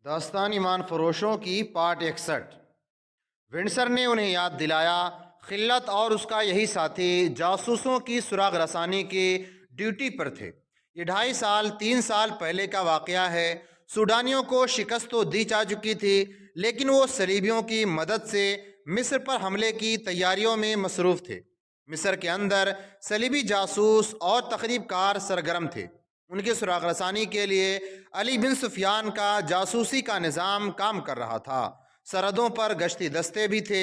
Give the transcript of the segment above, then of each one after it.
داستان ایمان فروشوں کی پارٹ 61۔ ونڈسر نے انہیں یاد دلایا خلت اور اس کا یہی ساتھی جاسوسوں کی سراغ رسانی کی ڈیوٹی پر تھے۔ یہ 3 سال پہلے کا واقعہ ہے۔ سوڈانیوں کو شکست تو دی جا چکی تھی، لیکن وہ صلیبیوں کی مدد سے مصر پر حملے کی تیاریوں میں مصروف تھے۔ مصر کے اندر صلیبی جاسوس اور تخریب کار سرگرم تھے۔ ان کی سراغ رسانی کے لیے علی بن سفیان کا جاسوسی کا نظام کام کر رہا تھا۔ سرحدوں پر گشتی دستے بھی تھے۔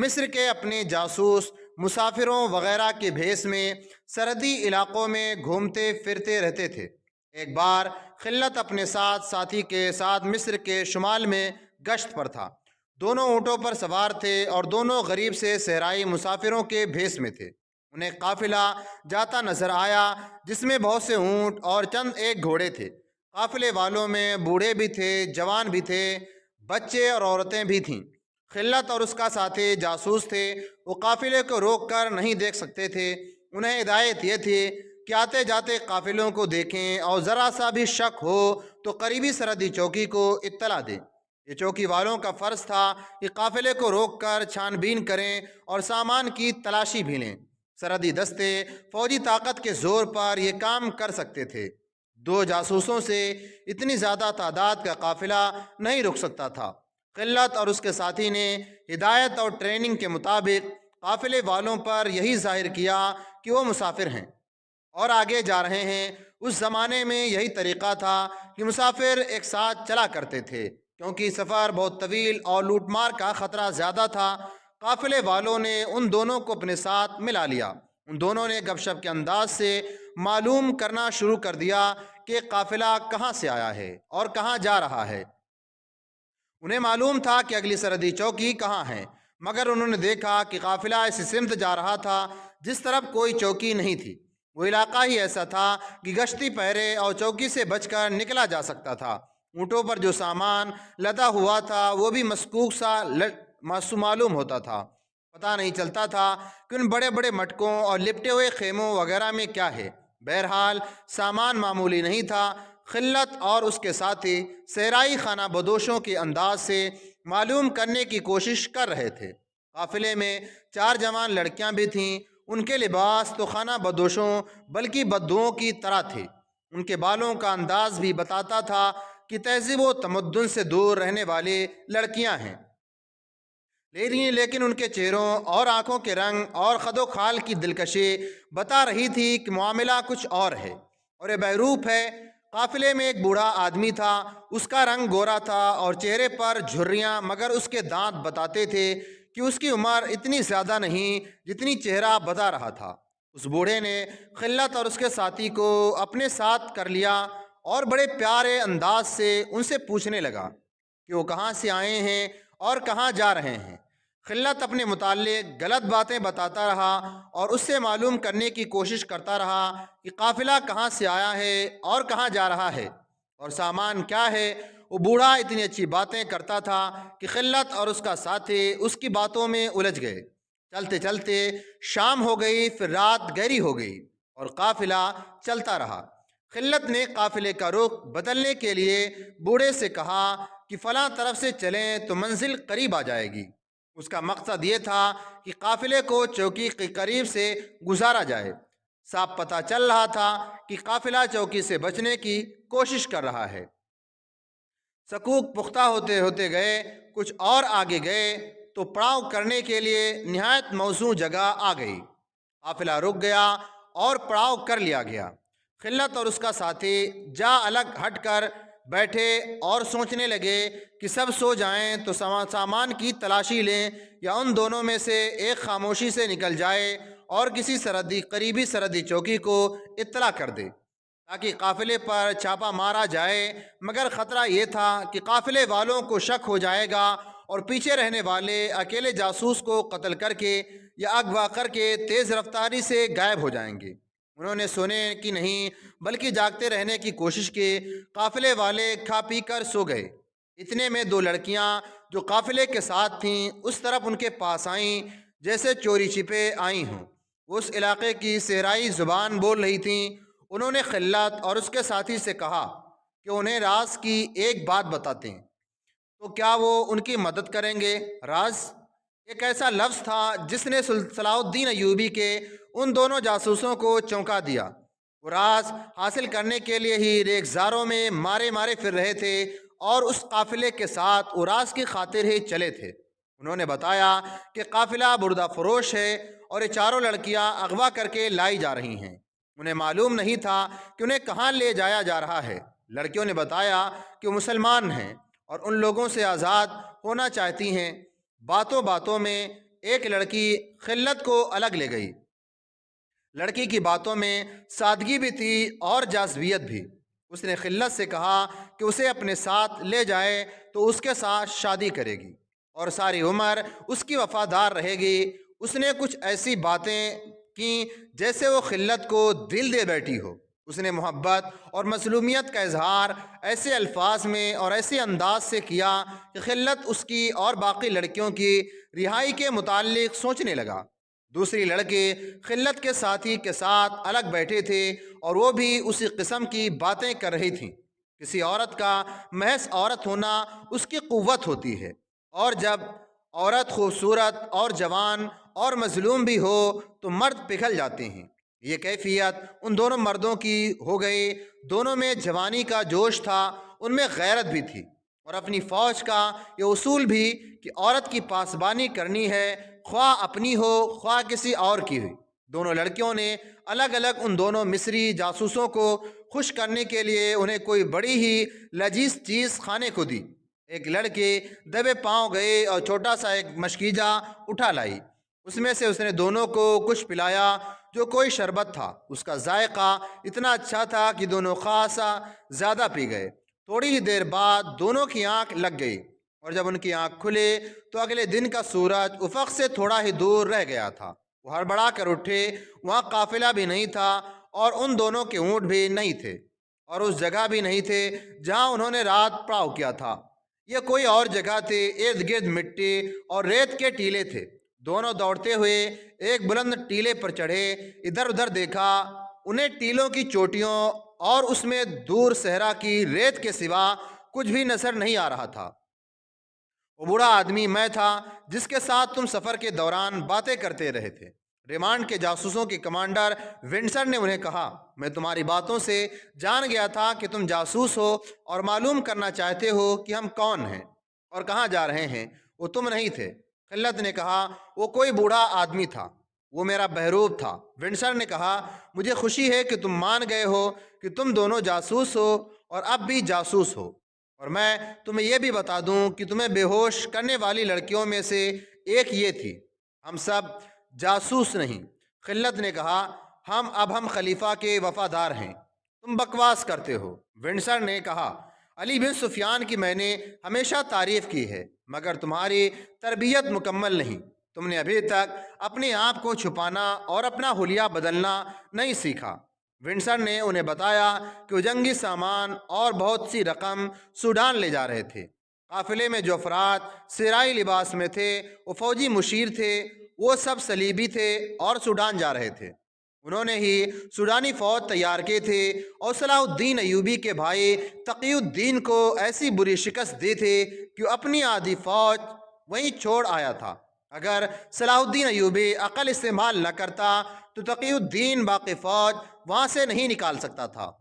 مصر کے اپنے جاسوس مسافروں وغیرہ کے بھیس میں سرحدی علاقوں میں گھومتے پھرتے رہتے تھے۔ ایک بار خلت اپنے ساتھی کے ساتھ مصر کے شمال میں گشت پر تھا۔ دونوں اونٹوں پر سوار تھے اور دونوں غریب سے صحرائی مسافروں کے بھیس میں تھے۔ انہیں قافلہ جاتا نظر آیا جس میں بہت سے اونٹ اور چند ایک گھوڑے تھے۔ قافلے والوں میں بوڑھے بھی تھے، جوان بھی تھے، بچے اور عورتیں بھی تھیں۔ خلت اور اس کا ساتھی جاسوس تھے۔ وہ قافلے کو روک کر نہیں دیکھ سکتے تھے۔ انہیں ہدایت یہ تھی کہ آتے جاتے قافلوں کو دیکھیں اور ذرا سا بھی شک ہو تو قریبی سرحدی چوکی کو اطلاع دیں۔ یہ چوکی والوں کا فرض تھا کہ قافلے کو روک کر چھان بین کریں اور سامان کی تلاشی بھی لیں۔ سرحدی دستے فوجی طاقت کے زور پر یہ کام کر سکتے تھے۔ 2 جاسوسوں سے اتنی زیادہ تعداد کا قافلہ نہیں رک سکتا تھا۔ خلت اور اس کے ساتھی نے ہدایت اور ٹریننگ کے مطابق قافلے والوں پر یہی ظاہر کیا کہ وہ مسافر ہیں اور آگے جا رہے ہیں۔ اس زمانے میں یہی طریقہ تھا کہ مسافر ایک ساتھ چلا کرتے تھے، کیونکہ سفر بہت طویل اور لوٹ مار کا خطرہ زیادہ تھا۔ قافلے والوں نے ان دونوں کو اپنے ساتھ ملا لیا۔ ان دونوں نے گپ شپ کے انداز سے معلوم کرنا شروع کر دیا کہ قافلہ کہاں سے آیا ہے اور کہاں جا رہا ہے۔ انہیں معلوم تھا کہ اگلی سرحدی چوکی کہاں ہے، مگر انہوں نے دیکھا کہ قافلہ ایسی سمت جا رہا تھا جس طرف کوئی چوکی نہیں تھی۔ وہ علاقہ ہی ایسا تھا کہ گشتی پہرے اور چوکی سے بچ کر نکلا جا سکتا تھا۔ اونٹوں پر جو سامان لدا ہوا تھا وہ بھی مسکوک سا معلوم ہوتا تھا۔ پتہ نہیں چلتا تھا کہ ان بڑے بڑے مٹکوں اور لپٹے ہوئے خیموں وغیرہ میں کیا ہے۔ بہرحال سامان معمولی نہیں تھا۔ خلت اور اس کے ساتھی صحرائی خانہ بدوشوں کے انداز سے معلوم کرنے کی کوشش کر رہے تھے۔ قافلے میں 4 جوان لڑکیاں بھی تھیں۔ ان کے لباس تو خانہ بدوشوں بلکہ بدوؤں کی طرح تھے۔ ان کے بالوں کا انداز بھی بتاتا تھا کہ تہذیب و تمدن سے دور رہنے والی لڑکیاں ہیں۔ لیکن ان کے چہروں اور آنکھوں کے رنگ اور خد و خال کی دلکشی بتا رہی تھی کہ معاملہ کچھ اور ہے اور یہ بہروپ ہے۔ قافلے میں ایک بوڑھا آدمی تھا۔ اس کا رنگ گورا تھا اور چہرے پر جھریاں، مگر اس کے دانت بتاتے تھے کہ اس کی عمر اتنی زیادہ نہیں جتنی چہرہ بتا رہا تھا۔ اس بوڑھے نے خلت اور اس کے ساتھی کو اپنے ساتھ کر لیا اور بڑے پیارے انداز سے ان سے پوچھنے لگا کہ وہ کہاں سے آئے ہیں اور کہاں جا رہے ہیں۔ خلت اپنے متعلق غلط باتیں بتاتا رہا اور اس سے معلوم کرنے کی کوشش کرتا رہا کہ قافلہ کہاں سے آیا ہے اور کہاں جا رہا ہے اور سامان کیا ہے۔ وہ بوڑھا اتنی اچھی باتیں کرتا تھا کہ خلت اور اس کا ساتھی اس کی باتوں میں الجھ گئے۔ چلتے چلتے شام ہو گئی، پھر رات گہری ہو گئی اور قافلہ چلتا رہا۔ خلت نے قافلے کا رخ بدلنے کے لیے بوڑھے سے کہا کہ فلاں طرف سے چلیں تو منزل قریب آ جائے گی۔ اس کا مقصد یہ تھا کہ قافلے کو چوکی کے قریب سے گزارا جائے۔ صاف پتہ چل رہا تھا کہ قافلہ چوکی سے بچنے کی کوشش کر رہا ہے۔ سکوک پختہ ہوتے ہوتے گئے، کچھ اور آگے گئے تو پڑاؤ کرنے کے لیے نہایت موزوں جگہ آ گئی۔ قافلہ رک گیا اور پڑاؤ کر لیا گیا۔ خلت اور اس کا ساتھی جا الگ ہٹ کر بیٹھے اور سوچنے لگے کہ سب سو جائیں تو سامان کی تلاشی لیں یا ان دونوں میں سے ایک خاموشی سے نکل جائے اور کسی قریبی سرحدی چوکی کو اطلاع کر دے تاکہ قافلے پر چھاپا مارا جائے۔ مگر خطرہ یہ تھا کہ قافلے والوں کو شک ہو جائے گا اور پیچھے رہنے والے اکیلے جاسوس کو قتل کر کے یا اغوا کر کے تیز رفتاری سے غائب ہو جائیں گے۔ انہوں نے سونے کی نہیں بلکہ جاگتے رہنے کی کوشش کی۔ قافلے والے کھا پی کر سو گئے۔ اتنے میں 2 لڑکیاں جو قافلے کے ساتھ تھیں اس طرف ان کے پاس آئیں جیسے چوری چھپے آئی ہوں۔ وہ اس علاقے کی صحرائی زبان بول رہی تھیں۔ انہوں نے خلت اور اس کے ساتھی سے کہا کہ انہیں راز کی ایک بات بتاتے ہیں تو کیا وہ ان کی مدد کریں گے؟ راز ایک ایسا لفظ تھا جس نے صلاح الدین ایوبی کے ان دونوں جاسوسوں کو چونکا دیا۔ وہ راز حاصل کرنے کے لیے ہی ریگزاروں میں مارے مارے پھر رہے تھے اور اس قافلے کے ساتھ وہ راز کی خاطر ہی چلے تھے۔ انہوں نے بتایا کہ قافلہ بردہ فروش ہے اور یہ چاروں لڑکیاں اغوا کر کے لائی جا رہی ہیں۔ انہیں معلوم نہیں تھا کہ انہیں کہاں لے جایا جا رہا ہے۔ لڑکیوں نے بتایا کہ وہ مسلمان ہیں اور ان لوگوں سے آزاد ہونا چاہتی ہیں۔ باتوں باتوں میں ایک لڑکی خلت کو الگ لے گئی۔ لڑکی کی باتوں میں سادگی بھی تھی اور جاذبیت بھی۔ اس نے خلت سے کہا کہ اسے اپنے ساتھ لے جائے تو اس کے ساتھ شادی کرے گی اور ساری عمر اس کی وفادار رہے گی۔ اس نے کچھ ایسی باتیں کیں جیسے وہ خلت کو دل دے بیٹھی ہو۔ اس نے محبت اور مظلومیت کا اظہار ایسے الفاظ میں اور ایسے انداز سے کیا کہ خلت اس کی اور باقی لڑکیوں کی رہائی کے متعلق سوچنے لگا۔ دوسری لڑکے خلت کے ساتھی کے ساتھ الگ بیٹھے تھے اور وہ بھی اسی قسم کی باتیں کر رہی تھیں۔ کسی عورت کا محض عورت ہونا اس کی قوت ہوتی ہے، اور جب عورت خوبصورت اور جوان اور مظلوم بھی ہو تو مرد پگھل جاتے ہیں۔ یہ کیفیت ان دونوں مردوں کی ہو گئی۔ دونوں میں جوانی کا جوش تھا، ان میں غیرت بھی تھی، اور اپنی فوج کا یہ اصول بھی کہ عورت کی پاسبانی کرنی ہے، خواہ اپنی ہو خواہ کسی اور کی ہوئی۔ دونوں لڑکیوں نے الگ الگ ان دونوں مصری جاسوسوں کو خوش کرنے کے لیے انہیں کوئی بڑی ہی لذیذ چیز کھانے کو دی۔ ایک لڑکی دبے پاؤں گئی اور چھوٹا سا ایک مشکیزہ اٹھا لائی۔ اس میں سے اس نے دونوں کو کچھ پلایا جو کوئی شربت تھا۔ اس کا ذائقہ اتنا اچھا تھا کہ دونوں خاصا زیادہ پی گئے۔ تھوڑی ہی دیر بعد دونوں کی آنکھ لگ گئی، اور جب ان کی آنکھ کھلے تو اگلے دن کا سورج افق سے تھوڑا ہی دور رہ گیا تھا۔ وہ ہڑبڑا کر اٹھے، وہاں قافلہ بھی نہیں تھا اور ان دونوں کے اونٹ بھی نہیں تھے، اور اس جگہ بھی نہیں تھے جہاں انہوں نے رات پڑاؤ کیا تھا۔ یہ کوئی اور جگہ تھی، ارد گرد مٹی اور ریت کے ٹیلے تھے۔ دونوں دوڑتے ہوئے ایک بلند ٹیلے پر چڑھے، ادھر ادھر دیکھا۔ انہیں ٹیلوں کی چوٹیوں اور اس میں دور صحرا کی ریت کے سوا کچھ بھی نظر نہیں آ رہا تھا۔ وہ بوڑھا آدمی میں تھا جس کے ساتھ تم سفر کے دوران باتیں کرتے رہے تھے۔ ریمانڈ کے جاسوسوں کے کمانڈر ونسر نے انہیں کہا، میں تمہاری باتوں سے جان گیا تھا کہ تم جاسوس ہو اور معلوم کرنا چاہتے ہو کہ ہم کون ہیں اور کہاں جا رہے ہیں۔ وہ تم نہیں تھے۔ خلت نے کہا، وہ کوئی بوڑھا آدمی تھا، وہ میرا بہروب تھا۔ ونسر نے کہا، مجھے خوشی ہے کہ تم مان گئے ہو کہ تم دونوں جاسوس ہو اور اب بھی جاسوس ہو، اور میں تمہیں یہ بھی بتا دوں کہ تمہیں بے ہوش کرنے والی لڑکیوں میں سے ایک یہ تھی۔ ہم سب جاسوس نہیں۔ خلت نے کہا، ہم خلیفہ کے وفادار ہیں، تم بکواس کرتے ہو۔ ونسر نے کہا، علی بن سفیان کی میں نے ہمیشہ تعریف کی ہے، مگر تمہاری تربیت مکمل نہیں۔ تم نے ابھی تک اپنے آپ کو چھپانا اور اپنا حلیہ بدلنا نہیں سیکھا۔ ونسر نے انہیں بتایا کہ وہ جنگی سامان اور بہت سی رقم سوڈان لے جا رہے تھے۔ قافلے میں جو افراد سرائی لباس میں تھے وہ فوجی مشیر تھے، وہ سب صلیبی تھے اور سوڈان جا رہے تھے۔ انہوں نے ہی سوڈانی فوج تیار کی تھی اور صلاح الدین ایوبی کے بھائی تقی الدین کو ایسی بری شکست دی تھی کہ وہ اپنی آدھی فوج وہیں چھوڑ آیا تھا۔ اگر صلاح الدین ایوبی عقل استعمال نہ کرتا تو تقی الدین باقی فوج وہاں سے نہیں نکال سکتا تھا۔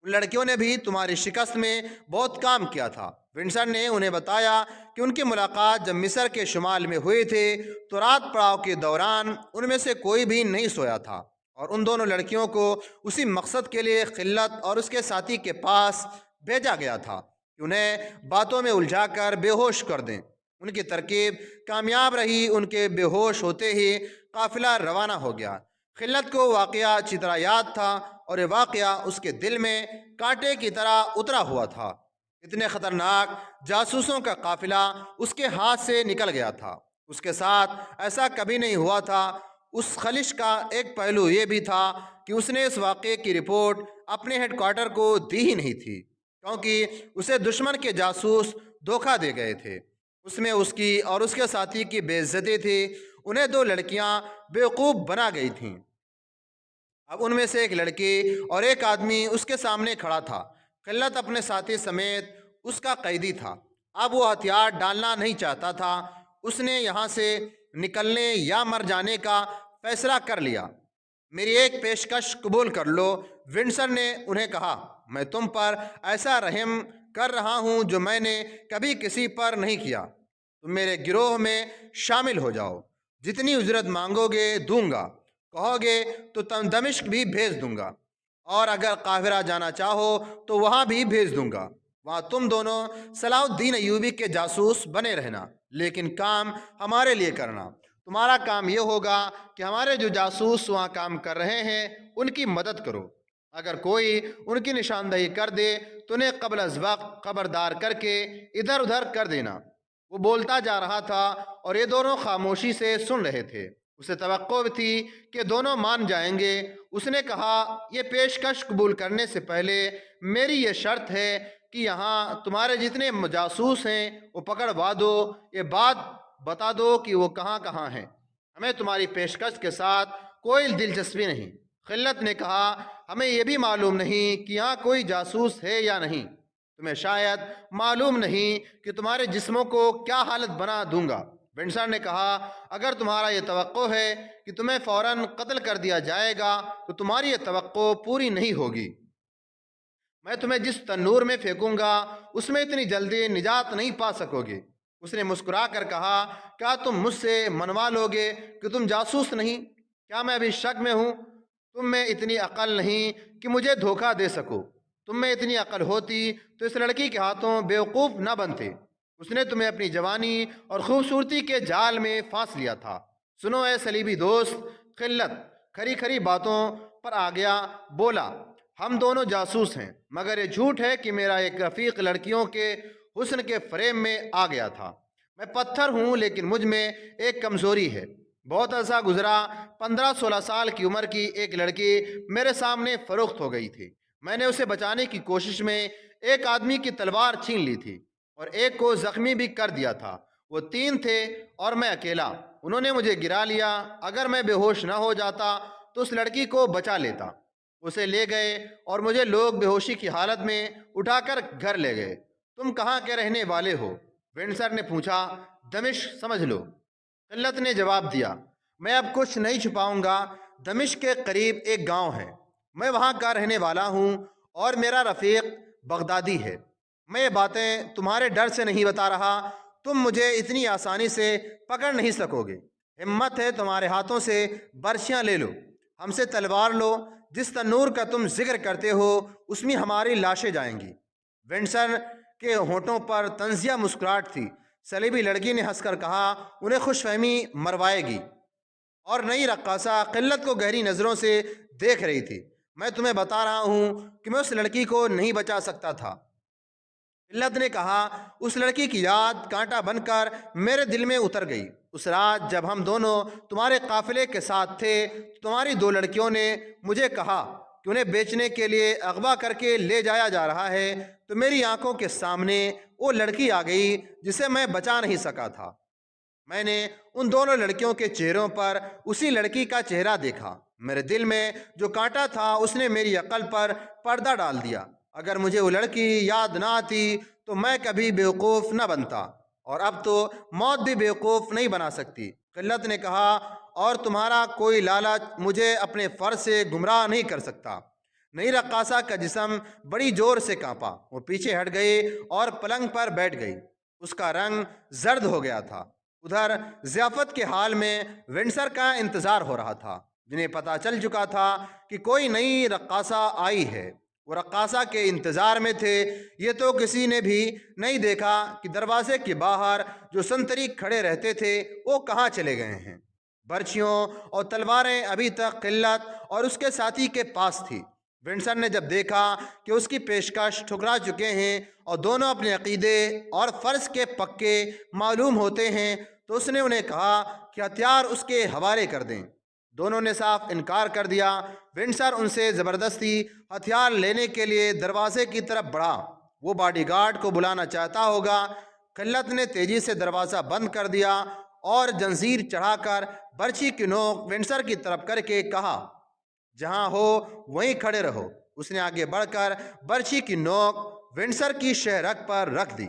ان لڑکیوں نے بھی تمہاری شکست میں بہت کام کیا تھا۔ ونسر نے انہیں بتایا کہ ان کی ملاقات جب مصر کے شمال میں ہوئی تھی تو رات پڑاؤ کے دوران ان میں سے کوئی بھی نہیں سویا تھا، اور ان دونوں لڑکیوں کو اسی مقصد کے لیے خلت اور اس کے ساتھی کے پاس بھیجا گیا تھا کہ انہیں باتوں میں الجھا کر بے ہوش کر دیں۔ ان کی ترکیب کامیاب رہی۔ ان کے بے ہوش ہوتے ہی قافلہ روانہ ہو گیا۔ خلت کو واقعہ اچھی طرح یاد تھا اور یہ واقعہ اس کے دل میں کانٹے کی طرح اترا ہوا تھا۔ اتنے خطرناک جاسوسوں کا قافلہ اس کے ہاتھ سے نکل گیا تھا۔ اس کے ساتھ ایسا کبھی نہیں ہوا تھا۔ اس خلش کا ایک پہلو یہ بھی تھا کہ اس نے اس واقعے کی رپورٹ اپنے ہیڈ کوارٹر کو دی ہی نہیں تھی، کیونکہ اسے دشمن کے جاسوس دھوکہ دے گئے تھے۔ اس میں اس کی اور اس کے ساتھی کی بے عزتی تھی۔ انہیں دو لڑکیاں بیوقوف بنا گئی تھیں۔ اب ان میں سے ایک لڑکی اور ایک آدمی اس کے سامنے کھڑا تھا قلت اپنے ساتھی سمیت اس کا قیدی تھا۔ اب وہ ہتھیار ڈالنا نہیں چاہتا تھا۔ اس نے یہاں سے نکلنے یا مر جانے کا فیصلہ کر لیا۔ میری ایک پیشکش قبول کر لو، ونڈسر نے انہیں کہا۔ میں تم پر ایسا رحم کر رہا ہوں جو میں نے کبھی کسی پر نہیں کیا۔ تم میرے گروہ میں شامل ہو جاؤ۔ جتنی اجرت مانگو گے دوں گا، کہو گے تو تم دمشق بھی بھیج دوں گا، اور اگر قاہرہ جانا چاہو تو وہاں بھی بھیج دوں گا۔ وہاں تم دونوں صلاح الدین ایوبی کے جاسوس بنے رہنا، لیکن کام ہمارے لیے کرنا۔ تمہارا کام یہ ہوگا کہ ہمارے جو جاسوس وہاں کام کر رہے ہیں ان کی مدد کرو۔ اگر کوئی ان کی نشاندہی کر دے تو انہیں قبل از وقت خبردار کر کے ادھر ادھر کر دینا۔ وہ بولتا جا رہا تھا اور یہ دونوں خاموشی سے سن رہے تھے۔ اسے توقع تھی کہ دونوں مان جائیں گے۔ اس نے کہا، یہ پیشکش قبول کرنے سے پہلے میری یہ شرط ہے کہ یہاں تمہارے جتنے جاسوس ہیں وہ پکڑوا دو۔ یہ بات بتا دو کہ وہ کہاں کہاں ہیں۔ ہمیں تمہاری پیشکش کے ساتھ کوئی دلچسپی نہیں۔ خلت نے کہا، ہمیں یہ بھی معلوم نہیں کہ یہاں کوئی جاسوس ہے یا نہیں۔ تمہیں شاید معلوم نہیں کہ تمہارے جسموں کو کیا حالت بنا دوں گا۔ ونڈسر نے کہا، اگر تمہارا یہ توقع ہے کہ تمہیں فوراً قتل کر دیا جائے گا تو تمہاری یہ توقع پوری نہیں ہوگی۔ میں تمہیں جس تنور میں پھینکوں گا اس میں اتنی جلدی نجات نہیں پا سکو گے۔ اس نے مسکرا کر کہا، کیا تم مجھ سے منوا لو گے کہ تم جاسوس نہیں؟ کیا میں ابھی شک میں ہوں؟ تم میں اتنی عقل نہیں کہ مجھے دھوکہ دے سکو۔ تم میں اتنی عقل ہوتی تو اس لڑکی کے ہاتھوں بیوقوف نہ بنتے۔ اس نے تمہیں اپنی جوانی اور خوبصورتی کے جال میں پھانس لیا تھا۔ سنو اے صلیبی دوست، خلت کھری کھری باتوں پر آ گیا، بولا، ہم دونوں جاسوس ہیں، مگر یہ جھوٹ ہے کہ میرا ایک رفیق لڑکیوں کے حسن کے فریب میں آ گیا تھا۔ میں پتھر ہوں لیکن مجھ میں ایک کمزوری ہے۔ بہت عرصہ گزرا، 15-16 سال کی عمر کی ایک لڑکی میرے سامنے فروخت ہو گئی تھی۔ میں نے اسے بچانے کی کوشش میں ایک آدمی کی تلوار چھین لی تھی اور ایک کو زخمی بھی کر دیا تھا۔ وہ 3 تھے اور میں اکیلا۔ انہوں نے مجھے گرا لیا۔ اگر میں بے ہوش نہ ہو جاتا تو اس لڑکی کو بچا لیتا۔ اسے لے گئے اور مجھے لوگ بے ہوشی کی حالت میں اٹھا کر گھر لے گئے۔ تم کہاں کے رہنے والے ہو؟ ونڈسر نے پوچھا۔ دمشق سمجھ لو، خلت نے جواب دیا۔ میں اب کچھ نہیں چھپاؤں گا۔ دمشق کے قریب ایک گاؤں ہے، میں وہاں کا رہنے والا ہوں اور میرا رفیق بغدادی ہے۔ میں یہ باتیں تمہارے ڈر سے نہیں بتا رہا۔ تم مجھے اتنی آسانی سے پکڑ نہیں سکو گے۔ ہمت ہے تمہارے ہاتھوں سے برچیاں لے لو، ہم سے تلوار لو۔ جس تنور کا تم ذکر کرتے ہو اس میں ہماری لاشیں جائیں گی۔ ونڈسر کے ہونٹوں پر طنزیہ مسکراہٹ تھی۔ صلیبی لڑکی نے ہنس کر کہا، انہیں خوش فہمی مروائے گی۔ اور نئی رقاصہ قلت کو گہری نظروں سے دیکھ رہی تھی۔ میں تمہیں بتا رہا ہوں کہ میں اس لڑکی کو نہیں بچا سکتا تھا۔ قلت نے کہا، اس لڑکی کی یاد کانٹا بن کر میرے دل میں اتر گئی۔ اس رات جب ہم دونوں تمہارے قافلے کے ساتھ تھے تو تمہاری 2 لڑکیوں نے مجھے کہا کہ انہیں بیچنے کے لیے اغوا کر کے لے جایا جا رہا ہے، تو میری آنکھوں کے سامنے وہ لڑکی آ گئی جسے میں بچا نہیں سکا تھا۔ میں نے ان دونوں لڑکیوں کے چہروں پر اسی لڑکی کا چہرہ دیکھا۔ میرے دل میں جو کانٹا تھا اس نے میری عقل پر پردہ ڈال دیا۔ اگر مجھے وہ لڑکی یاد نہ آتی تو میں کبھی بیوقوف نہ بنتا، اور اب تو موت بھی بیوقوف نہیں بنا سکتی۔ قلت نے کہا، اور تمہارا کوئی لالچ مجھے اپنے فرض سے گمراہ نہیں کر سکتا۔ نئی رقاصہ کا جسم بڑی زور سے کانپا۔ وہ پیچھے ہٹ گئی اور پلنگ پر بیٹھ گئی۔ اس کا رنگ زرد ہو گیا تھا۔ ادھر ضیافت کے حال میں ونڈسر کا انتظار ہو رہا تھا، جنہیں پتہ چل چکا تھا کہ کوئی نئی رقاصہ آئی ہے۔ وہ رقاصہ کے انتظار میں تھے۔ یہ تو کسی نے بھی نہیں دیکھا کہ دروازے کے باہر جو سنتری کھڑے رہتے تھے وہ کہاں چلے گئے ہیں۔ برچھیوں اور تلواریں ابھی تک قلت اور اس کے ساتھی کے پاس تھی۔ ونڈسر نے جب دیکھا کہ اس کی پیشکش ٹھکرا چکے ہیں اور دونوں اپنے عقیدے اور فرض کے پکے معلوم ہوتے ہیں تو اس نے انہیں کہا کہ ہتھیار اس کے حوالے کر دیں۔ دونوں نے صاف انکار کر دیا۔ ونڈسر ان سے زبردستی ہتھیار لینے کے لیے دروازے کی طرف بڑھا۔ وہ باڈی گارڈ کو بلانا چاہتا ہوگا۔ قلت نے تیزی سے دروازہ بند کر دیا اور جنزیر چڑھا کر برچھی کی نوک ونڈسر کی طرف کر کے کہا، جہاں ہو وہیں کھڑے رہو۔ اس نے آگے بڑھ کر برچی کی نوک ونڈسر کی شہرک پر رکھ دی۔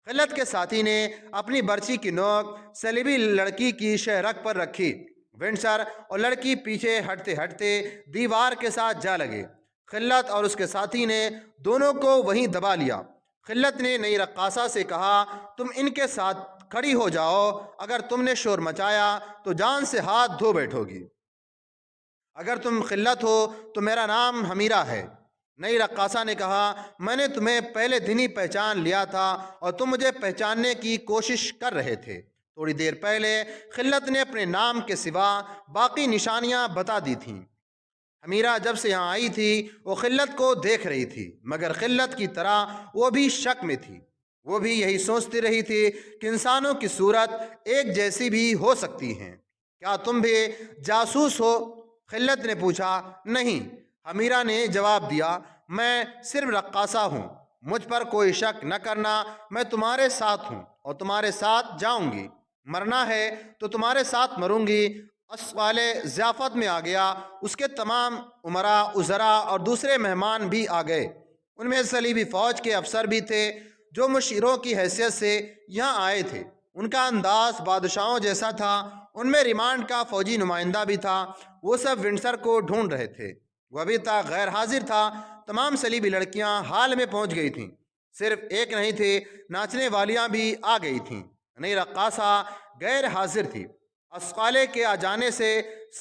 خلت کے ساتھی نے اپنی برچی کی نوک صلیبی لڑکی کی شہرک پر رکھی۔ ونڈسر اور لڑکی پیچھے ہٹتے ہٹتے دیوار کے ساتھ جا لگے۔ خلت اور اس کے ساتھی نے دونوں کو وہیں دبا لیا۔ خلت نے نئی رقاصہ سے کہا، تم ان کے ساتھ کھڑی ہو جاؤ، اگر تم نے شور مچایا تو جان سے ہاتھ دھو بیٹھو گی۔ اگر تم خلت ہو تو میرا نام حمیرہ ہے۔ نئی رقاصہ نے کہا، میں نے تمہیں پہلے دن ہی پہچان لیا تھا اور تم مجھے پہچاننے کی کوشش کر رہے تھے۔ تھوڑی دیر پہلے خلت نے اپنے نام کے سوا باقی نشانیاں بتا دی تھیں۔ حمیرہ جب سے یہاں آئی تھی وہ خلت کو دیکھ رہی تھی، مگر خلت کی طرح وہ بھی شک میں تھی۔ وہ بھی یہی سوچتی رہی تھی کہ انسانوں کی صورت ایک جیسی بھی ہو سکتی ہیں۔ کیا تم بھی جاسوس ہو؟ خلت نے پوچھا۔ نہیں، حمیرہ نے جواب دیا، میں صرف رقاصہ ہوں۔ مجھ پر کوئی شک نہ کرنا، میں تمہارے ساتھ ہوں اور تمہارے ساتھ جاؤں گی۔ مرنا ہے تو تمہارے ساتھ مروں گی۔ اسوال ضیافت میں آ گیا۔ اس کے تمام امراء، وزراء اور دوسرے مہمان بھی آ گئے۔ ان میں صلیبی فوج کے افسر بھی تھے جو مشیروں کی حیثیت سے یہاں آئے تھے۔ ان کا انداز بادشاہوں جیسا تھا۔ ان میں ریمانڈ کا فوجی نمائندہ بھی تھا۔ وہ سب ونڈسر کو ڈھونڈ رہے تھے۔ وہ ابھی تک غیر حاضر تھا۔ تمام صلیبی لڑکیاں حال میں پہنچ گئی تھیں، صرف ایک نہیں تھی، ناچنے والیاں بھی آ گئی تھیں۔ نئی رقاصہ غیر حاضر تھی۔ اسقالے کے آ جانے سے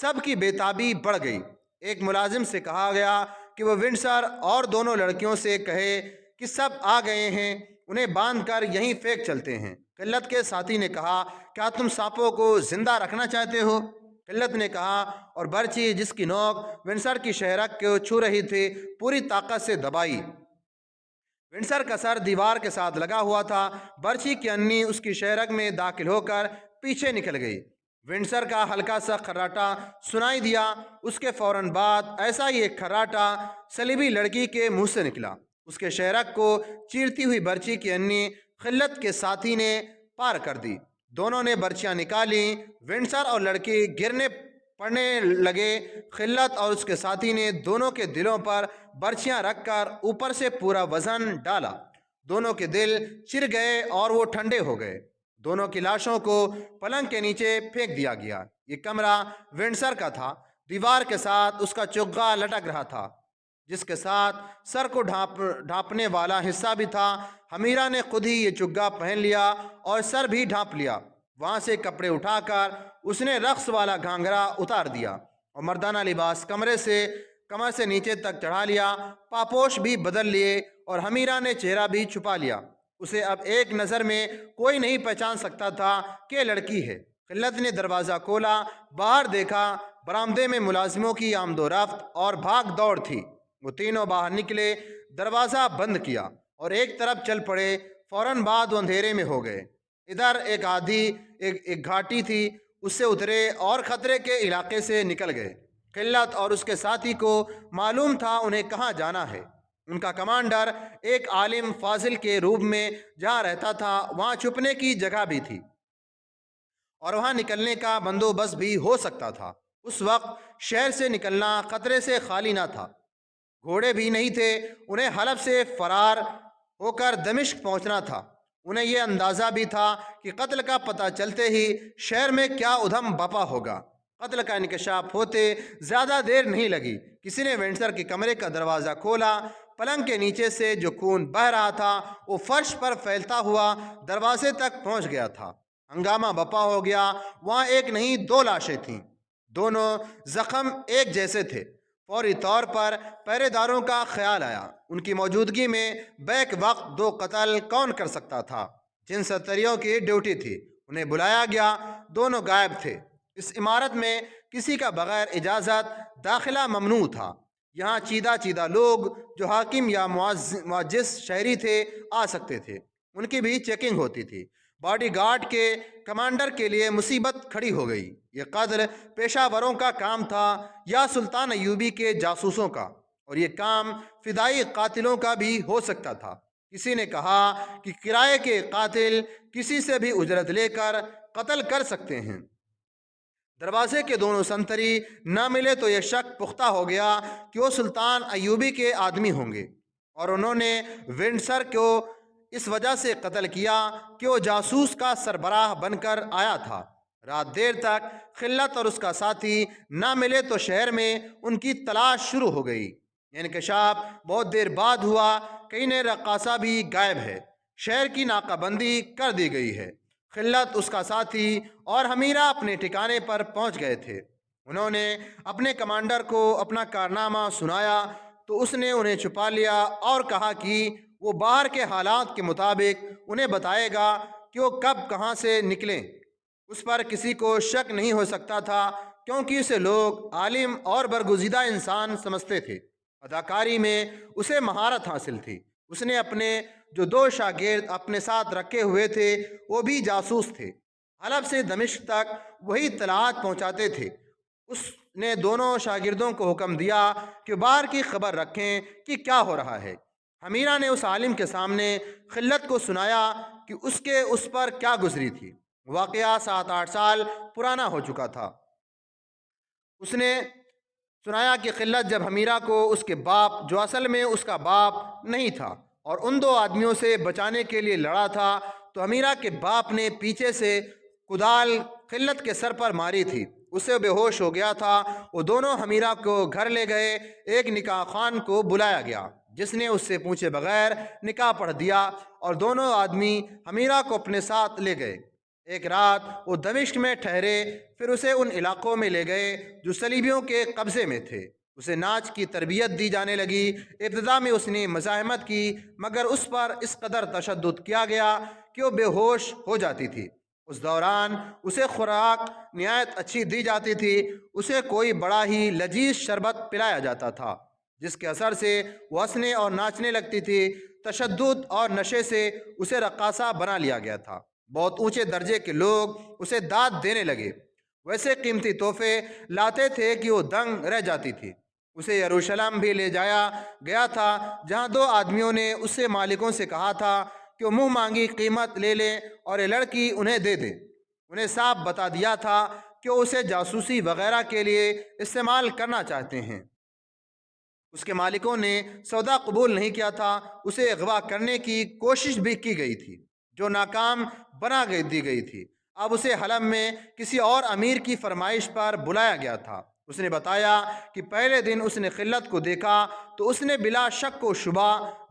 سب کی بے تابی بڑھ گئی۔ ایک ملازم سے کہا گیا کہ وہ ونڈسر اور دونوں لڑکیوں سے کہے کہ سب آ گئے ہیں، انہیں باندھ کر یہیں پھینک چلتے ہیں۔ خلت کے ساتھی نے کہا، کیا تم سانپوں کو زندہ رکھنا چاہتے ہو؟ خلت نے کہا، اور برچی جس کی نوک ونڈسر کی شہرک کو چھو رہی تھی پوری طاقت سے دبائی۔ ونڈسر کا سر دیوار کے ساتھ لگا ہوا تھا۔ برچی کی انی اس کی شہرک میں داخل ہو کر پیچھے نکل گئی۔ ونڈسر کا ہلکا سا خراٹا سنائی دیا۔ اس کے فوراً بعد ایسا ہی ایک خراٹا صلیبی لڑکی کے منہ سے نکلا۔ اس کے شہرک کو چیرتی ہوئی برچی کی انی خلت کے ساتھی نے پار کر دی۔ دونوں نے برچیاں نکالیں۔ ونڈسر اور لڑکی گرنے پڑنے لگے۔ خلت اور اس کے ساتھی نے دونوں کے دلوں پر برچیاں رکھ کر اوپر سے پورا وزن ڈالا۔ دونوں کے دل چر گئے اور وہ ٹھنڈے ہو گئے۔ دونوں کی لاشوں کو پلنگ کے نیچے پھینک دیا گیا۔ یہ کمرہ ونڈسر کا تھا۔ دیوار کے ساتھ اس کا چگا لٹک رہا تھا، جس کے ساتھ سر کو ڈھانپنے والا حصہ بھی تھا۔ حمیرہ نے خود ہی یہ چگا پہن لیا اور سر بھی ڈھانپ لیا۔ وہاں سے کپڑے اٹھا کر اس نے رقص والا گھانگھرا اتار دیا اور مردانہ لباس کمر سے نیچے تک چڑھا لیا۔ پاپوش بھی بدل لیے اور حمیرہ نے چہرہ بھی چھپا لیا۔ اسے اب ایک نظر میں کوئی نہیں پہچان سکتا تھا کہ لڑکی ہے۔ خلت نے دروازہ کھولا، باہر دیکھا۔ برآمدے میں ملازموں کی آمد و رفت اور بھاگ دوڑ تھی۔ وہ تینوں باہر نکلے، دروازہ بند کیا اور ایک طرف چل پڑے۔ فوراً بعد وہ اندھیرے میں ہو گئے۔ ادھر ایک گھاٹی تھی، اس سے اترے اور خطرے کے علاقے سے نکل گئے۔ خلت اور اس کے ساتھی کو معلوم تھا انہیں کہاں جانا ہے۔ ان کا کمانڈر ایک عالم فاضل کے روپ میں جہاں رہتا تھا وہاں چھپنے کی جگہ بھی تھی اور وہاں نکلنے کا بندوبست بھی ہو سکتا تھا۔ اس وقت شہر سے نکلنا خطرے سے خالی نہ تھا۔ گھوڑے بھی نہیں تھے۔ انہیں حلب سے فرار ہو کر دمشق پہنچنا تھا۔ انہیں یہ اندازہ بھی تھا کہ قتل کا پتہ چلتے ہی شہر میں کیا ادھم بپا ہوگا۔ قتل کا انکشاف ہوتے زیادہ دیر نہیں لگی۔ کسی نے ونڈسر کے کمرے کا دروازہ کھولا۔ پلنگ کے نیچے سے جو خون بہہ رہا تھا وہ فرش پر پھیلتا ہوا دروازے تک پہنچ گیا تھا۔ ہنگامہ بپا ہو گیا۔ وہاں ایک نہیں دو لاشیں تھیں۔ دونوں زخم ایک جیسے تھے۔ فوری طور پر پہرے داروں کا خیال آیا، ان کی موجودگی میں بیک وقت دو قتل کون کر سکتا تھا؟ جن ستریوں کی ڈیوٹی تھی انہیں بلایا گیا، دونوں غائب تھے۔ اس عمارت میں کسی کا بغیر اجازت داخلہ ممنوع تھا۔ یہاں چیدہ لوگ جو حاکم یا معزز شہری تھے آ سکتے تھے، ان کی بھی چیکنگ ہوتی تھی۔ باڈی گارڈ کے کمانڈر کے لیے مصیبت کھڑی ہو گئی۔ یہ قتل پیشہ وروں کا کام تھا یا سلطان ایوبی کے جاسوسوں کا، اور یہ کام فدائی قاتلوں کا بھی ہو سکتا تھا۔ کسی نے کہا کہ کرائے کے قاتل کسی سے بھی اجرت لے کر قتل کر سکتے ہیں۔ دروازے کے دونوں سنتری نہ ملے تو یہ شک پختہ ہو گیا کہ وہ سلطان ایوبی کے آدمی ہوں گے، اور انہوں نے ونڈسر کو اس وجہ سے قتل کیا کہ وہ جاسوس کا سربراہ بن کر آیا تھا۔ رات دیر تک خلت اور اس کا ساتھی نہ ملے تو شہر میں ان کی تلاش شروع ہو گئی۔ انکشاف بہت دیر بعد ہوا کہ انہیں رقاصہ بھی غائب ہے، شہر کی ناکہ بندی کر دی گئی ہے۔ خلت، اس کا ساتھی اور حمیرہ اپنے ٹھکانے پر پہنچ گئے تھے۔ انہوں نے اپنے کمانڈر کو اپنا کارنامہ سنایا تو اس نے انہیں چھپا لیا اور کہا کہ وہ باہر کے حالات کے مطابق انہیں بتائے گا کہ وہ کب کہاں سے نکلیں۔ اس پر کسی کو شک نہیں ہو سکتا تھا کیونکہ اسے لوگ عالم اور برگزیدہ انسان سمجھتے تھے۔ اداکاری میں اسے مہارت حاصل تھی۔ اس نے اپنے جو 2 شاگرد اپنے ساتھ رکھے ہوئے تھے وہ بھی جاسوس تھے، حلب سے دمشق تک وہی اطلاعات پہنچاتے تھے۔ اس نے دونوں شاگردوں کو حکم دیا کہ باہر کی خبر رکھیں کہ کیا ہو رہا ہے۔ حمیرہ نے اس عالم کے سامنے خلت کو سنایا کہ اس پر کیا گزری تھی۔ واقعہ 7-8 سال پرانا ہو چکا تھا۔ اس نے سنایا کہ خلت جب حمیرہ کو اس کے باپ، جو اصل میں اس کا باپ نہیں تھا، اور ان 2 آدمیوں سے بچانے کے لیے لڑا تھا، تو حمیرہ کے باپ نے پیچھے سے کدال خلت کے سر پر ماری تھی۔ اسے بے ہوش ہو گیا تھا۔ وہ دونوں حمیرہ کو گھر لے گئے۔ ایک نکاح خوان کو بلایا گیا جس نے اس سے پوچھے بغیر نکاح پڑھ دیا، اور دونوں آدمی حمیرہ کو اپنے ساتھ لے گئے۔ ایک رات وہ دمشق میں ٹھہرے، پھر اسے ان علاقوں میں لے گئے جو صلیبیوں کے قبضے میں تھے۔ اسے ناچ کی تربیت دی جانے لگی۔ ابتدا میں اس نے مزاحمت کی، مگر اس پر اس قدر تشدد کیا گیا کہ وہ بے ہوش ہو جاتی تھی۔ اس دوران اسے خوراک نہایت اچھی دی جاتی تھی۔ اسے کوئی بڑا ہی لذیذ شربت پلایا جاتا تھا جس کے اثر سے وہ ہنسنے اور ناچنے لگتی تھی۔ تشدد اور نشے سے اسے رقاصہ بنا لیا گیا تھا۔ بہت اونچے درجے کے لوگ اسے داد دینے لگے، ویسے قیمتی تحفے لاتے تھے کہ وہ دنگ رہ جاتی تھی۔ اسے یروشلم بھی لے جایا گیا تھا، جہاں 2 آدمیوں نے اس سے مالکوں سے کہا تھا کہ وہ منہ مانگی قیمت لے لیں اور یہ لڑکی انہیں دے دیں۔ انہیں صاف بتا دیا تھا کہ وہ اسے جاسوسی وغیرہ کے لیے استعمال کرنا چاہتے ہیں۔ اس کے مالکوں نے سودا قبول نہیں کیا تھا۔ اسے اغوا کرنے کی کوشش بھی کی گئی تھی جو ناکام بنا دی گئی تھی۔ اب اسے حلب میں کسی اور امیر کی فرمائش پر بلایا گیا تھا۔ اس نے بتایا کہ پہلے دن اس نے خلت کو دیکھا تو اس نے بلا شک و شبہ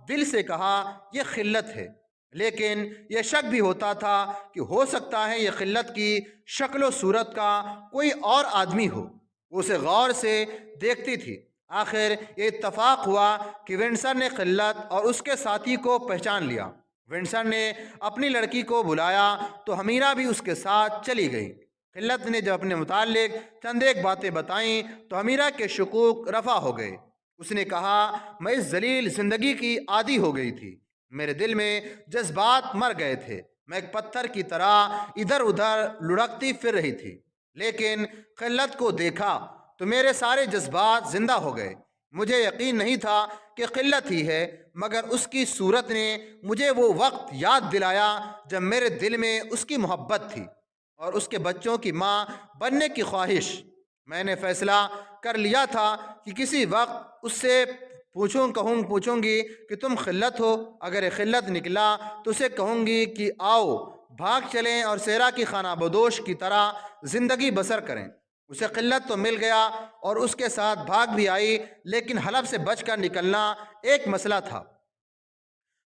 دل سے کہا یہ خلت ہے، لیکن یہ شک بھی ہوتا تھا کہ ہو سکتا ہے یہ خلت کی شکل و صورت کا کوئی اور آدمی ہو۔ وہ اسے غور سے دیکھتی تھی۔ آخر یہ اتفاق ہوا کہ ونڈسر نے خلت اور اس کے ساتھی کو پہچان لیا۔ ونڈسر نے اپنی لڑکی کو بلایا تو حمیرہ بھی اس کے ساتھ چلی گئی۔ خلت نے جب اپنے متعلق چند ایک باتیں بتائیں تو حمیرہ کے شکوک رفع ہو گئے۔ اس نے کہا میں اس ذلیل زندگی کی عادی ہو گئی تھی، میرے دل میں جذبات مر گئے تھے، میں ایک پتھر کی طرح ادھر ادھر لڑکتی پھر رہی تھی، لیکن خلت کو دیکھا تو میرے سارے جذبات زندہ ہو گئے۔ مجھے یقین نہیں تھا کہ خلت ہی ہے، مگر اس کی صورت نے مجھے وہ وقت یاد دلایا جب میرے دل میں اس کی محبت تھی اور اس کے بچوں کی ماں بننے کی خواہش۔ میں نے فیصلہ کر لیا تھا کہ کسی وقت اس سے پوچھوں گی کہ تم خلت ہو۔ اگر یہ خلت نکلا تو اسے کہوں گی کہ آؤ بھاگ چلیں اور سیرا کی خانہ بدوش کی طرح زندگی بسر کریں۔ اسے خلت تو مل گیا اور اس کے ساتھ بھاگ بھی آئی، لیکن حلب سے بچ کر نکلنا ایک مسئلہ تھا۔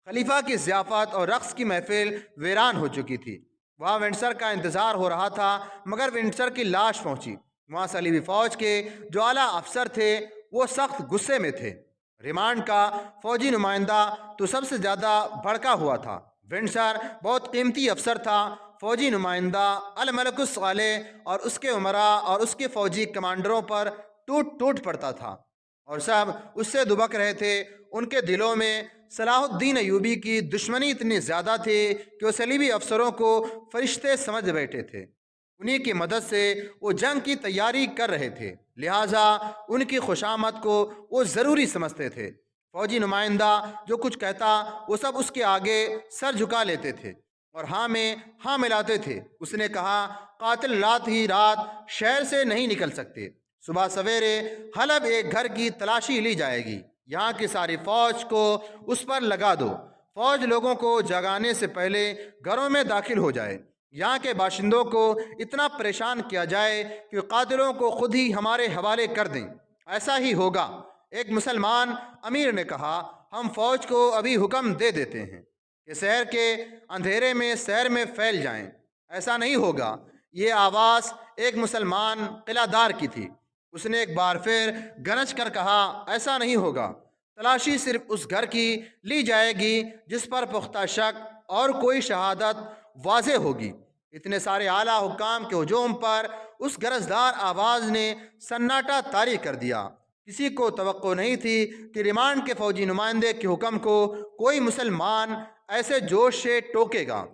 خلیفہ کی ضیافت اور رقص کی محفل ویران ہو چکی تھی۔ وہاں ونڈسر کا انتظار ہو رہا تھا، مگر ونڈسر کی لاش پہنچی۔ وہاں صلیبی فوج کے جو اعلیٰ افسر تھے وہ سخت غصے میں تھے۔ ریمانڈ کا فوجی نمائندہ تو سب سے زیادہ بھڑکا ہوا تھا۔ ونڈسر بہت قیمتی افسر تھا۔ فوجی نمائندہ الملک الصالح اور اس کے عمراء اور اس کے فوجی کمانڈروں پر ٹوٹ پڑتا تھا، اور سب اس سے دبک رہے تھے۔ ان کے دلوں میں صلاح الدین ایوبی کی دشمنی اتنی زیادہ تھی کہ وہ صلیبی افسروں کو فرشتے سمجھ بیٹھے تھے۔ انہی کی مدد سے وہ جنگ کی تیاری کر رہے تھے، لہٰذا ان کی خوشامد کو وہ ضروری سمجھتے تھے۔ فوجی نمائندہ جو کچھ کہتا وہ سب اس کے آگے سر جھکا لیتے تھے اور ہاں میں ہاں ملاتے تھے۔ اس نے کہا قاتل رات ہی رات شہر سے نہیں نکل سکتے، صبح سویرے حلب ایک گھر کی تلاشی لی جائے گی، یہاں کی ساری فوج کو اس پر لگا دو، فوج لوگوں کو جگانے سے پہلے گھروں میں داخل ہو جائے، یہاں کے باشندوں کو اتنا پریشان کیا جائے کہ قاتلوں کو خود ہی ہمارے حوالے کر دیں، ایسا ہی ہوگا۔ ایک مسلمان امیر نے کہا ہم فوج کو ابھی حکم دے دیتے ہیں کہ شہر کے اندھیرے میں شہر میں پھیل جائیں۔ ایسا نہیں ہوگا۔ یہ آواز ایک مسلمان قلعہ دار کی تھی۔ اس نے ایک بار پھر گرج کر کہا ایسا نہیں ہوگا، تلاشی صرف اس گھر کی لی جائے گی جس پر پختہ شک اور کوئی شہادت واضح ہوگی۔ اتنے سارے اعلیٰ حکام کے ہجوم پر اس گرجدار آواز نے سناٹا طاری کر دیا۔ کسی کو توقع نہیں تھی کہ ریمانڈ کے فوجی نمائندے کے حکم کو کوئی مسلمان ایسے جوش سے ٹوکے گا۔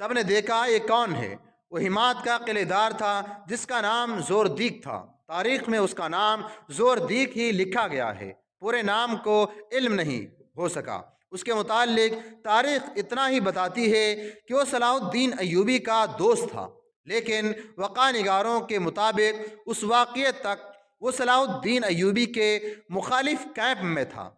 سب نے دیکھا یہ کون ہے؟ وہ حماد کا قلعے دار تھا جس کا نام زوردیک تھا۔ تاریخ میں اس کا نام زوردیک ہی لکھا گیا ہے، پورے نام کو علم نہیں ہو سکا۔ اس کے متعلق تاریخ اتنا ہی بتاتی ہے کہ وہ صلاح الدین ایوبی کا دوست تھا، لیکن وقائع نگاروں کے مطابق اس واقعے تک وہ صلاح الدین ایوبی کے مخالف کیمپ میں تھا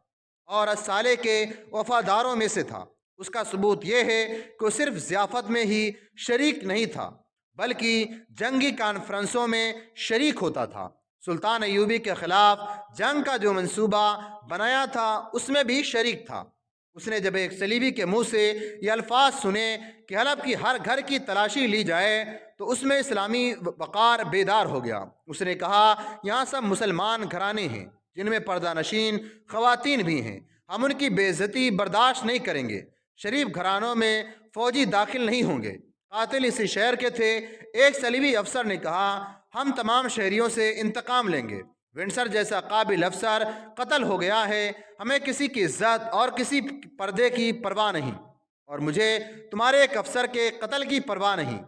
اور الصالح کے وفاداروں میں سے تھا۔ اس کا ثبوت یہ ہے کہ وہ صرف ضیافت میں ہی شریک نہیں تھا بلکہ جنگی کانفرنسوں میں شریک ہوتا تھا۔ سلطان ایوبی کے خلاف جنگ کا جو منصوبہ بنایا تھا اس میں بھی شریک تھا۔ اس نے جب ایک صلیبی کے منہ سے یہ الفاظ سنے کہ حلب کی ہر گھر کی تلاشی لی جائے تو اس میں اسلامی وقار بیدار ہو گیا۔ اس نے کہا یہاں سب مسلمان گھرانے ہیں جن میں پردہ نشین خواتین بھی ہیں، ہم ان کی بے عزتی برداشت نہیں کریں گے۔ شریف گھرانوں میں فوجی داخل نہیں ہوں گے۔ قاتل اسی شہر کے تھے۔ ایک صلیبی افسر نے کہا ہم تمام شہریوں سے انتقام لیں گے۔ ونڈسر جیسا قابل افسر قتل ہو گیا ہے، ہمیں کسی کی عزت اور کسی پردے کی پرواہ نہیں، اور مجھے تمہارے ایک افسر کے قتل کی پرواہ نہیں۔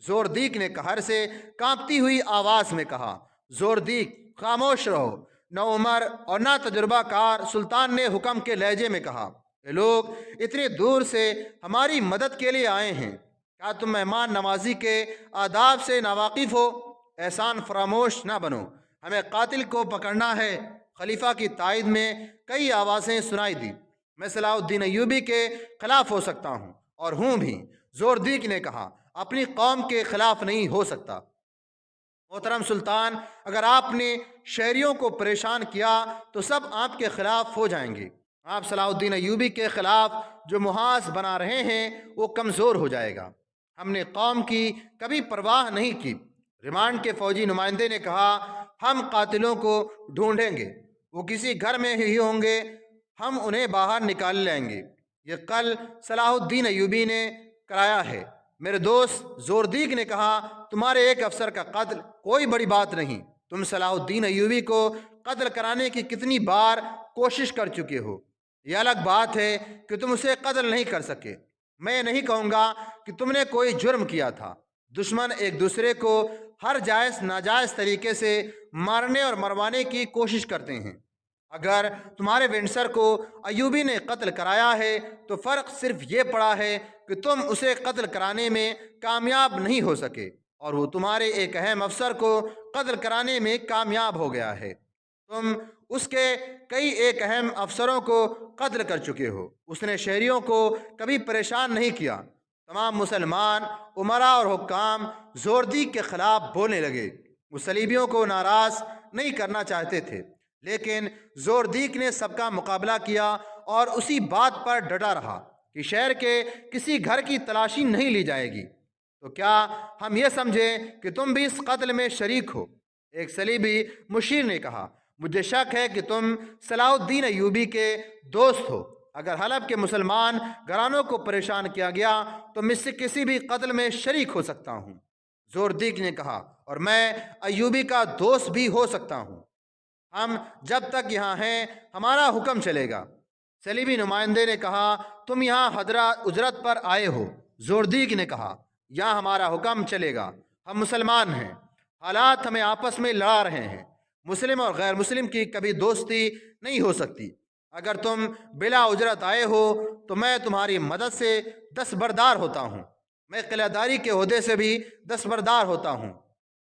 زوردیک نے قہر سے کانپتی ہوئی آواز میں کہا زوردیک خاموش رہو۔ نہ عمر اور نہ تجربہ کار سلطان نے حکم کے لہجے میں کہا یہ لوگ اتنی دور سے ہماری مدد کے لیے آئے ہیں، کیا تم مہمان نوازی کے آداب سے ناواقف ہو؟ احسان فراموش نہ بنو، ہمیں قاتل کو پکڑنا ہے۔ خلیفہ کی تائید میں کئی آوازیں سنائی دی، میں صلاح الدین ایوبی کے خلاف ہو سکتا ہوں اور ہوں بھی۔ زوردیک نے کہا اپنی قوم کے خلاف نہیں ہو سکتا۔ محترم سلطان، اگر آپ نے شہریوں کو پریشان کیا تو سب آپ کے خلاف ہو جائیں گے۔ آپ صلاح الدین ایوبی کے خلاف جو محاذ بنا رہے ہیں وہ کمزور ہو جائے گا۔ ہم نے قوم کی کبھی پرواہ نہیں کی۔ ریمانڈ کے فوجی نمائندے نے کہا ہم قاتلوں کو ڈھونڈیں گے، وہ کسی گھر میں ہی ہوں گے، ہم انہیں باہر نکال لیں گے۔ یہ کل صلاح الدین ایوبی نے کرایا ہے۔ میرے دوست زوردیک نے کہا تمہارے ایک افسر کا قتل کوئی بڑی بات نہیں، تم صلاح الدین ایوبی کو قتل کرانے کی کتنی بار کوشش کر چکے ہو، یہ الگ بات ہے کہ تم اسے قتل نہیں کر سکے۔ میں نہیں کہوں گا کہ تم نے کوئی جرم کیا تھا۔ دشمن ایک دوسرے کو ہر جائز ناجائز طریقے سے مارنے اور مروانے کی کوشش کرتے ہیں۔ اگر تمہارے ونڈسر کو ایوبی نے قتل کرایا ہے تو فرق صرف یہ پڑا ہے کہ تم اسے قتل کرانے میں کامیاب نہیں ہو سکے اور وہ تمہارے ایک اہم افسر کو قتل کرانے میں کامیاب ہو گیا ہے۔ تم اس کے کئی ایک اہم افسروں کو قتل کر چکے ہو۔ اس نے شہریوں کو کبھی پریشان نہیں کیا۔ تمام مسلمان امراء اور حکام زوردیک کے خلاف بولنے لگے۔ وہ صلیبیوں کو ناراض نہیں کرنا چاہتے تھے، لیکن زوردیک نے سب کا مقابلہ کیا اور اسی بات پر ڈٹا رہا کہ شہر کے کسی گھر کی تلاشی نہیں لی جائے گی۔ تو کیا ہم یہ سمجھیں کہ تم بھی اس قتل میں شریک ہو؟ ایک صلیبی مشیر نے کہا مجھے شک ہے کہ تم صلاح الدین ایوبی کے دوست ہو۔ اگر حلب کے مسلمان گھرانوں کو پریشان کیا گیا تو میں سے کسی بھی قتل میں شریک ہو سکتا ہوں۔ زوردیک نے کہا اور میں ایوبی کا دوست بھی ہو سکتا ہوں۔ ہم جب تک یہاں ہیں ہمارا حکم چلے گا۔ صلیبی نمائندے نے کہا تم یہاں حضرہ اجرت پر آئے ہو۔ زوردیک نے کہا یہاں ہمارا حکم چلے گا، ہم مسلمان ہیں، حالات ہمیں آپس میں لڑا رہے ہیں، مسلم اور غیر مسلم کی کبھی دوستی نہیں ہو سکتی۔ اگر تم بلا اجرت آئے ہو تو میں تمہاری مدد سے دستبردار ہوتا ہوں، میں قلعہ داری کے عہدے سے بھی دستبردار ہوتا ہوں۔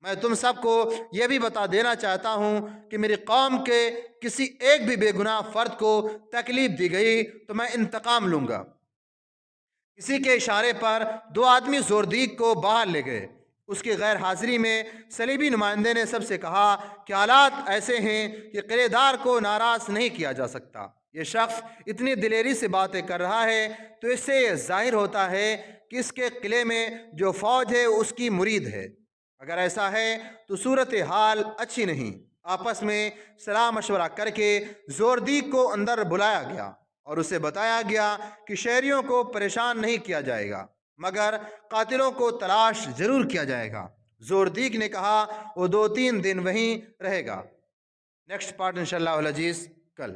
میں تم سب کو یہ بھی بتا دینا چاہتا ہوں کہ میری قوم کے کسی ایک بھی بے گناہ فرد کو تکلیف دی گئی تو میں انتقام لوں گا۔ کسی کے اشارے پر دو آدمی زوردیگ کو باہر لے گئے۔ اس کی غیر حاضری میں صلیبی نمائندے نے سب سے کہا کہ حالات ایسے ہیں کہ قلعے دار کو ناراض نہیں کیا جا سکتا۔ یہ شخص اتنی دلیری سے باتیں کر رہا ہے تو اس سے یہ ظاہر ہوتا ہے کہ اس کے قلعے میں جو فوج ہے اس کی مرید ہے۔ اگر ایسا ہے تو صورتحال اچھی نہیں۔ آپس میں صلاح مشورہ کر کے زوردیگ کو اندر بلایا گیا اور اسے بتایا گیا کہ شہریوں کو پریشان نہیں کیا جائے گا مگر قاتلوں کو تلاش ضرور کیا جائے گا۔ زوردیگ نے کہا وہ 2-3 دن وہیں رہے گا۔ نیکسٹ پارٹ انشاءاللہ العزیز کل۔